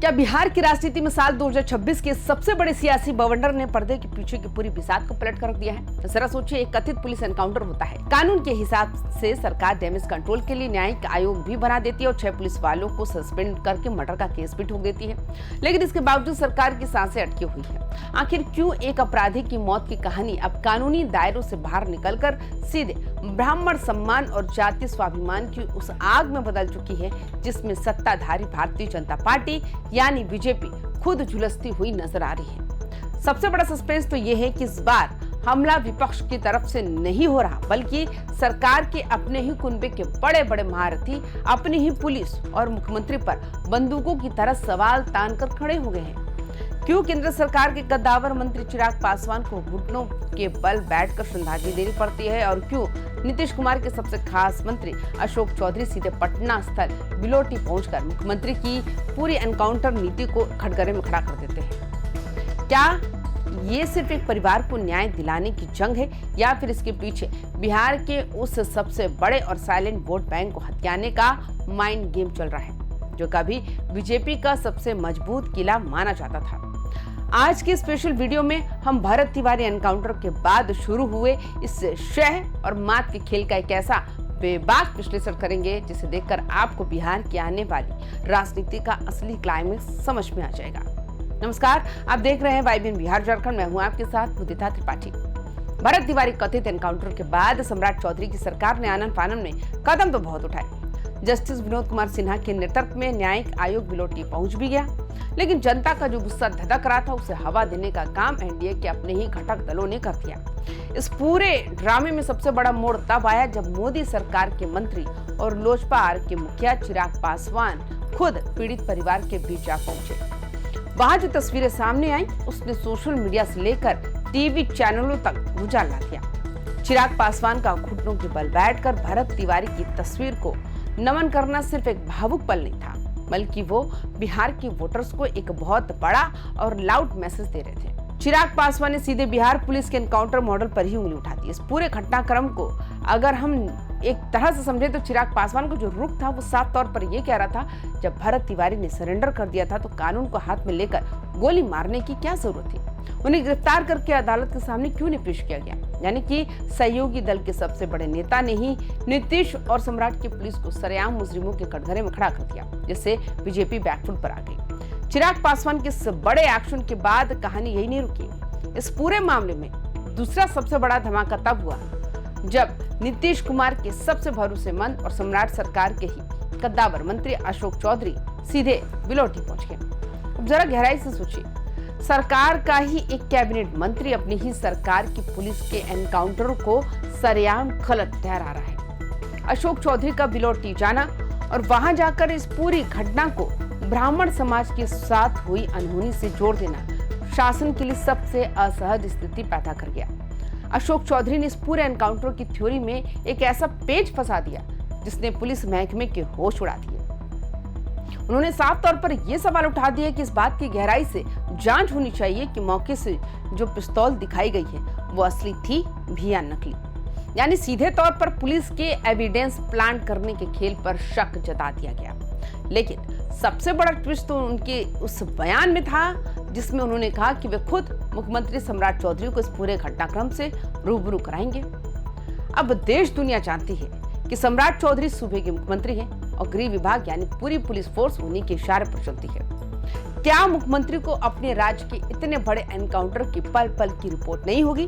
क्या बिहार की राजनीति में साल 2026 के सबसे बड़े सियासी बवंडर ने पर्दे के पीछे की पूरी बिसात को पलट कर रख दिया है? तो जरा सोचिए, एक कथित पुलिस एनकाउंटर होता है। कानून के हिसाब से सरकार डैमेज कंट्रोल के लिए न्यायिक आयोग भी बना देती है और 6 पुलिस वालों को सस्पेंड करके मर्डर का केस भी ठोक देती है। लेकिन इसके बावजूद सरकार की सांसें अटकी हुई है। आखिर क्यों एक अपराधी की मौत की कहानी अब कानूनी दायरों से बाहर निकलकर सीधे ब्राह्मण सम्मान और जातीय स्वाभिमान की उस आग में बदल चुकी है जिसमें सत्ताधारी भारतीय जनता पार्टी यानी बीजेपी खुद झुलसती हुई नजर आ रही है। सबसे बड़ा सस्पेंस तो ये है कि इस बार हमला विपक्ष की तरफ से नहीं हो रहा, बल्कि सरकार के अपने ही कुनबे के बड़े बड़े महारथी अपनी ही पुलिस और मुख्यमंत्री पर बंदूकों की तरह सवाल तानकर खड़े हो गए हैं। क्यों केंद्र सरकार के कद्दावर मंत्री चिराग पासवान को घुटनों के बल बैठकर श्रद्धांजलि देनी पड़ती है और क्यों नीतीश कुमार के सबसे खास मंत्री अशोक चौधरी सीधे पटना स्थल बिलोटी पहुंचकर मुख्यमंत्री की पूरी एनकाउंटर नीति को कटघरे में खड़ा कर देते हैं? क्या ये सिर्फ एक परिवार को न्याय दिलाने की जंग है या फिर इसके पीछे बिहार के उस सबसे बड़े और साइलेंट वोट बैंक को हथियाने का माइंड गेम चल रहा है जो कभी बीजेपी का सबसे मजबूत किला माना जाता था? आज के स्पेशल वीडियो में हम भरत तिवारी एनकाउंटर के बाद शुरू हुए इस शह और मात के खेल का एक ऐसा बेबाक विश्लेषण करेंगे जिसे देखकर आपको बिहार की आने वाली राजनीति का असली क्लाइमेक्स समझ में आ जाएगा। नमस्कार, आप देख रहे हैं वाईबीएन बिहार झारखंड। मैं हूं आपके साथ मुदिता त्रिपाठी। भरत तिवारी कथित एनकाउंटर के बाद सम्राट चौधरी की सरकार ने आनन फानन में कदम तो बहुत उठाए। जस्टिस विनोद कुमार सिन्हा के नेतृत्व में न्यायिक आयोग बिलोटी पहुंच भी गया, लेकिन जनता का जो गुस्सा धधक रहा था उसे हवा देने का काम एनडीए के अपने ही घटक दलों ने कर दिया। इस पूरे ड्रामे में सबसे बड़ा मोड़ तब आया जब मोदी सरकार के मंत्री और लोजपा के मुखिया चिराग पासवान खुद पीड़ित परिवार के बीच जा पहुंचे। वहां जो तस्वीरें सामने आई उसने सोशल मीडिया से लेकर टीवी चैनलों तक भूचाल ला दिया। चिराग पासवान का घुटनों के बल बैठकर भरत तिवारी की तस्वीर को नमन करना सिर्फ एक भावुक पल नहीं था, बल्कि वो बिहार के वोटर्स को एक बहुत बड़ा और लाउड मैसेज दे रहे थे। चिराग पासवान ने सीधे बिहार पुलिस के एनकाउंटर मॉडल पर ही उंगली उठा दी। इस पूरे घटनाक्रम को अगर हम एक तरह से समझे तो चिराग पासवान को जो रुख था वो साफ तौर पर ये कह रहा था, जब भरत तिवारी ने सरेंडर कर दिया था तो कानून को हाथ में लेकर गोली मारने की क्या जरूरत थी? उन्हें गिरफ्तार करके अदालत के सामने क्यों नहीं पेश किया गया? यानी कि सहयोगी दल के सबसे बड़े नेता ने ही नीतीश और सम्राट की पुलिस को सरेआम मुजरिमों के कटघरे में खड़ा कर दिया, जिससे बीजेपी बैकफुट पर आ गई। चिराग पासवान के इस बड़े एक्शन के बाद कहानी यही नहीं रुकी। इस पूरे मामले में दूसरा सबसे बड़ा धमाका तब हुआ जब नीतीश कुमार के सबसे भरोसेमंद और सम्राट सरकार के ही कद्दावर मंत्री अशोक चौधरी सीधे बिलोटी पहुंच गए। अब जरा गहराई से सोचिए, सरकार का ही एक कैबिनेट मंत्री अपनी ही सरकार की पुलिस के एनकाउंटर को सरेआम गलत ठहरा रहा है। अशोक चौधरी का बिलोटी जाना और वहां जाकर इस पूरी घटना को ब्राह्मण समाज के साथ हुई अनहोनी से जोड़ देना शासन के लिए सबसे असहज स्थिति पैदा कर गया। अशोक चौधरी ने इस पूरे एनकाउंटर की थ्योरी में एक ऐसा पेच फंसा दिया जिसने पुलिस महकमे के होश उड़ा दिए। उन्होंने साफ तौर पर यह सवाल उठा दिया कि इस बात की गहराई से जांच होनी चाहिए कि मौके से जो पिस्तौल दिखाई गई है वो असली थी भी या नकली। यानी सीधे तौर पर पुलिस के एविडेंस प्लांट करने के खेल पर शक जता दिया गया। लेकिन सबसे बड़ा ट्विस्ट तो उनके उस बयान में था जिसमें उन्होंने कहा कि वे खुद मुख्यमंत्री सम्राट चौधरी को इस पूरे घटनाक्रम से रूबरू कराएंगे। अब देश दुनिया जानती है कि सम्राट चौधरी सूबे के मुख्यमंत्री हैं और गृह विभाग यानी पूरी पुलिस फोर्स उन्हीं के इशारे पर चलती है। क्या मुख्यमंत्री को अपने राज्य के इतने बड़े एनकाउंटर की पल पल की रिपोर्ट नहीं होगी?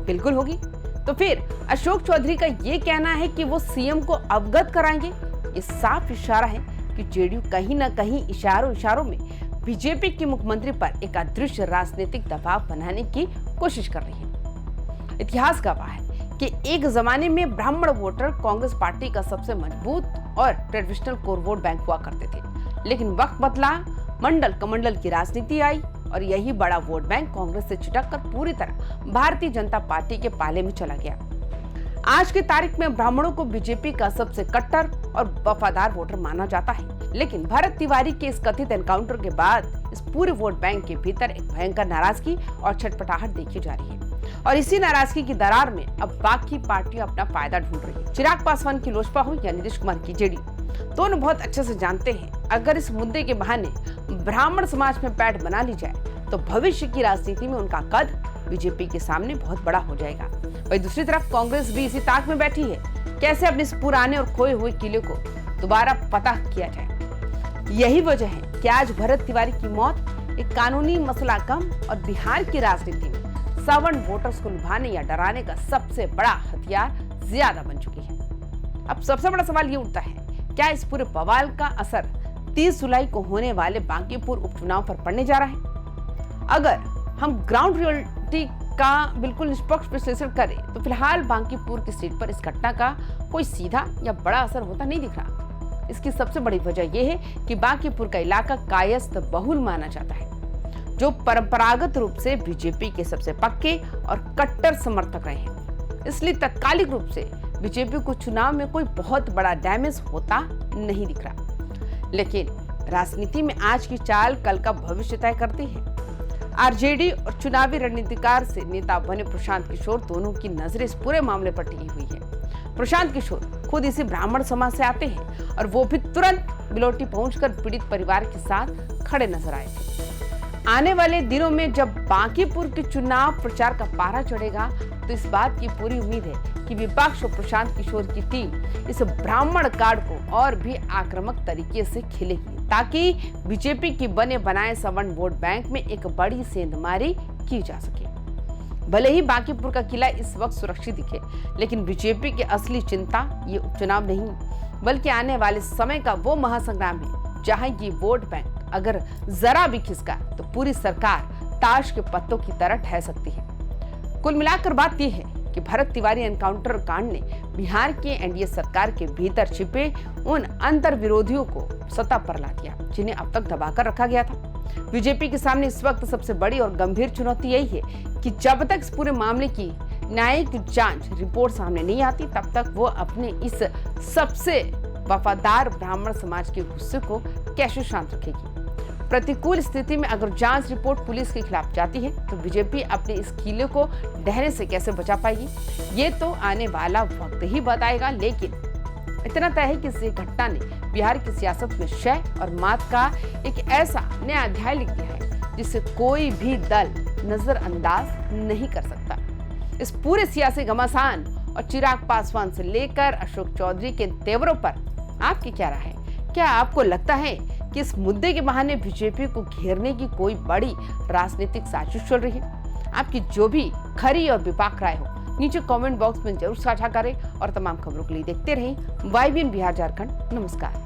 बिल्कुल होगी। तो फिर अशोक चौधरी का ये कहना है कि वो सीएम को अवगत कराएंगे, ये साफ इशारा है कि जेडीयू कहीं ना कहीं इशारों में बीजेपी के मुख्यमंत्री पर एक अदृश्य राजनीतिक दबाव बनाने की कोशिश कर रही है। इतिहास गवाह है कि एक जमाने में ब्राह्मण वोटर कांग्रेस पार्टी का सबसे मजबूत और ट्रेडिशनल कोर वोट बैंक हुआ करते थे, लेकिन वक्त बदला, मंडल कमंडल की राजनीति आई और यही बड़ा वोट बैंक कांग्रेस से चिटक कर पूरी तरह भारतीय जनता पार्टी के पाले में चला गया। आज की तारीख में ब्राह्मणों को बीजेपी का सबसे कट्टर और वफादार वोटर माना जाता है, लेकिन भरत तिवारी के इस कथित एनकाउंटर के बाद इस पूरे वोट बैंक के भीतर एक भयंकर नाराजगी और छटपटाहट देखी जा रही है और इसी नाराजगी की दरार में अब बाकी पार्टियां अपना फायदा ढूंढ रही है। चिराग पासवान की लोजपा हो या नीतीश कुमार की जेडीयू, दोनों बहुत अच्छे से जानते हैं अगर इस मुद्दे के बहाने ब्राह्मण समाज में पैठ बना ली जाए तो भविष्य की राजनीति में उनका कद बीजेपी के सामने बहुत बड़ा हो जाएगा। वहीं दूसरी तरफ कांग्रेस भी इसी ताक में बैठी है, कैसे अपने इस पुराने और खोए हुए किले को दोबारा पता किया जाए। यही वजह है कि आज भरत तिवारी की मौत एक कानूनी मसला कम और बिहार की राजनीति में सवर्ण वोटर्स को लुभाने या डराने का सबसे बड़ा हथियार ज्यादा बन चुकी है। अब सबसे बड़ा सवाल ये उठता है, क्या इस पूरे बवाल का असर 30 जुलाई को होने वाले बांकीपुर उपचुनाव पर पड़ने जा रहा है? अगर हम ग्राउंड रियलिटी का बिल्कुल निष्पक्ष विश्लेषण करें तो फिलहाल बांकीपुर की सीट पर इस घटना का कोई सीधा या बड़ा असर होता नहीं दिख रहा। इसकी सबसे बड़ी वजह यह है कि बांकीपुर का इलाका कायस्थ बहुल माना जाता है, जो परंपरागत रूप से बीजेपी के सबसे पक्के और कट्टर समर्थक रहे हैं। इसलिए तात्कालिक रूप से बीजेपी को चुनाव में कोई बहुत बड़ा डैमेज होता नहीं दिख रहा। लेकिन राजनीति में आज की चाल कल का भविष्य तय करती है। आरजेडी और चुनावी रणनीतिकार से नेता बने प्रशांत किशोर दोनों की नजरें इस पूरे मामले पर टिकी हुई है। प्रशांत किशोर खुद इसी ब्राह्मण समाज से आते हैं और वो भी तुरंत बिलोटी पहुंचकर पीड़ित परिवार के साथ खड़े नजर आए थे। आने वाले दिनों में जब बांकीपुर के चुनाव प्रचार का पारा चढ़ेगा तो इस बात की पूरी उम्मीद है कि विपक्ष और प्रशांत किशोर की टीम इस ब्राह्मण कार्ड को और भी आक्रामक तरीके से खेलेगी, ताकि बीजेपी की बने बनाए सवर्ण वोट बैंक में एक बड़ी सेंधमारी की जा सके। भले ही बांकीपुर का किला इस वक्त सुरक्षित दिखे, लेकिन बीजेपी की असली चिंता ये उपचुनाव नहीं बल्कि आने वाले समय का वो महासंग्राम है जहां ये वोट बैंक अगर जरा भी खिसका तो पूरी सरकार ताश के पत्तों की तरह ढह सकती है। कुल मिलाकर बात यह है कि भरत तिवारी एनकाउंटर कांड ने बिहार की एनडीए सरकार के भीतर छिपे उन अंतर विरोधियों को सत्ता पर ला दिया जिन्हें अब तक दबाकर रखा गया था। बीजेपी के सामने इस वक्त सबसे बड़ी और गंभीर चुनौती यही है कि जब तक इस पूरे मामले की न्यायिक जांच रिपोर्ट सामने नहीं आती तब तक वो अपने इस सबसे वफादार ब्राह्मण समाज के गुस्से को कैसे शांत रखेगी। प्रतिकूल स्थिति में अगर जांच रिपोर्ट पुलिस के खिलाफ जाती है तो बीजेपी अपने इस किले को ढहने से कैसे बचा पाएगी, ये तो आने वाला वक्त ही बताएगा। लेकिन इतना तय है कि इस घटना ने बिहार की सियासत में क्षय और मात का एक ऐसा नया अध्याय लिख दिया है जिसे कोई भी दल नजरअंदाज नहीं कर सकता। इस पूरे सियासी घमासान और चिराग पासवान से लेकर अशोक चौधरी के तेवरों पर आपकी क्या राय है? क्या आपको लगता है कि इस मुद्दे के बहाने बीजेपी को घेरने की कोई बड़ी राजनीतिक साजिश चल रही है? आपकी जो भी खरी और विपाक राय हो नीचे कमेंट बॉक्स में जरूर साझा करें और तमाम खबरों के लिए देखते रहें YBN बिहार झारखंड। नमस्कार।